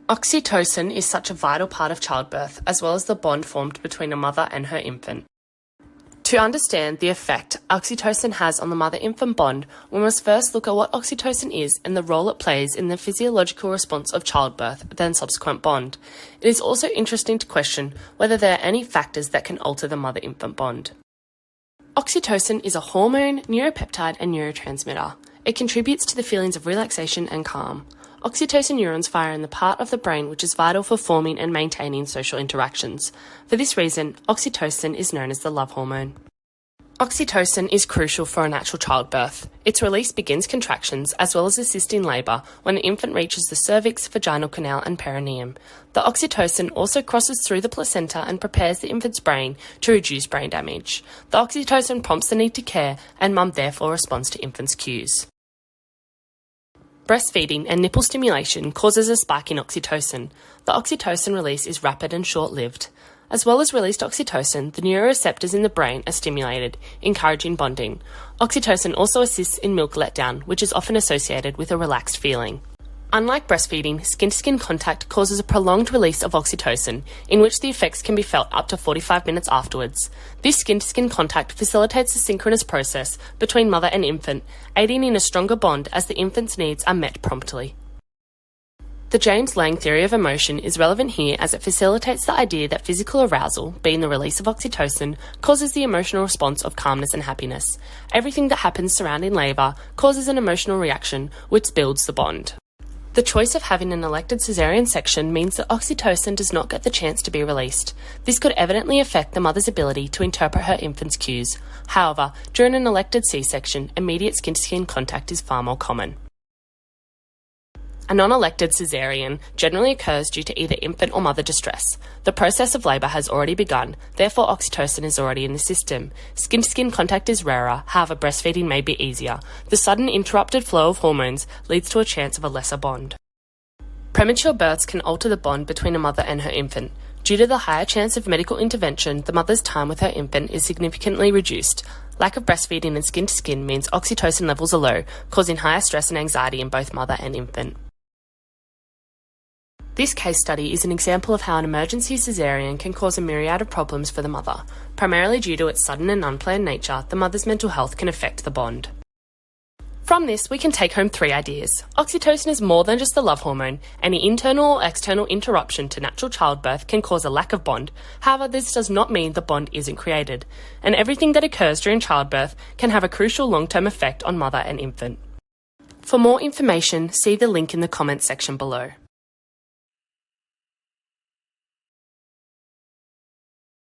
Oxytocin is such a vital part of childbirth, as well as the bond formed between a mother and her infant. To understand the effect oxytocin has on the mother-infant bond, we must first look at what oxytocin is and the role it plays in the physiological response of childbirth, then subsequent bond. It is also interesting to question whether there are any factors that can alter the mother-infant bond. Oxytocin is a hormone, neuropeptide, and neurotransmitter. It contributes to the feelings of relaxation and calm. Oxytocin neurons fire in the part of the brain which is vital for forming and maintaining social interactions. For this reason, oxytocin is known as the love hormone. Oxytocin is crucial for a natural childbirth. Its release begins contractions as well as assisting labour when the infant reaches the cervix, vaginal canal and perineum. The oxytocin also crosses through the placenta and prepares the infant's brain to reduce brain damage. The oxytocin prompts the need to care, and mum therefore responds to infant's cues. Breastfeeding and nipple stimulation causes a spike in oxytocin. The oxytocin release is rapid and short-lived. As well as released oxytocin, the neuroreceptors in the brain are stimulated, encouraging bonding. Oxytocin also assists in milk letdown, which is often associated with a relaxed feeling. Unlike breastfeeding, skin-to-skin contact causes a prolonged release of oxytocin, in which the effects can be felt up to 45 minutes afterwards. This skin-to-skin contact facilitates the synchronous process between mother and infant, aiding in a stronger bond as the infant's needs are met promptly. The James Lange theory of emotion is relevant here as it facilitates the idea that physical arousal, being the release of oxytocin, causes the emotional response of calmness and happiness. Everything that happens surrounding labour causes an emotional reaction, which builds the bond. The choice of having an elected caesarean section means that oxytocin does not get the chance to be released. This could evidently affect the mother's ability to interpret her infant's cues. However, during an elected C-section, immediate skin-to-skin contact is far more common. A non-elected caesarean generally occurs due to either infant or mother distress. The process of labour has already begun, therefore oxytocin is already in the system. Skin-to-skin contact is rarer, however breastfeeding may be easier. The sudden interrupted flow of hormones leads to a chance of a lesser bond. Premature births can alter the bond between a mother and her infant. Due to the higher chance of medical intervention, the mother's time with her infant is significantly reduced. Lack of breastfeeding and skin-to-skin means oxytocin levels are low, causing higher stress and anxiety in both mother and infant. This case study is an example of how an emergency caesarean can cause a myriad of problems for the mother. Primarily due to its sudden and unplanned nature, the mother's mental health can affect the bond. From this, we can take home 3 ideas. Oxytocin is more than just the love hormone. Any internal or external interruption to natural childbirth can cause a lack of bond. However, this does not mean the bond isn't created. And everything that occurs during childbirth can have a crucial long-term effect on mother and infant. For more information, see the link in the comments section below.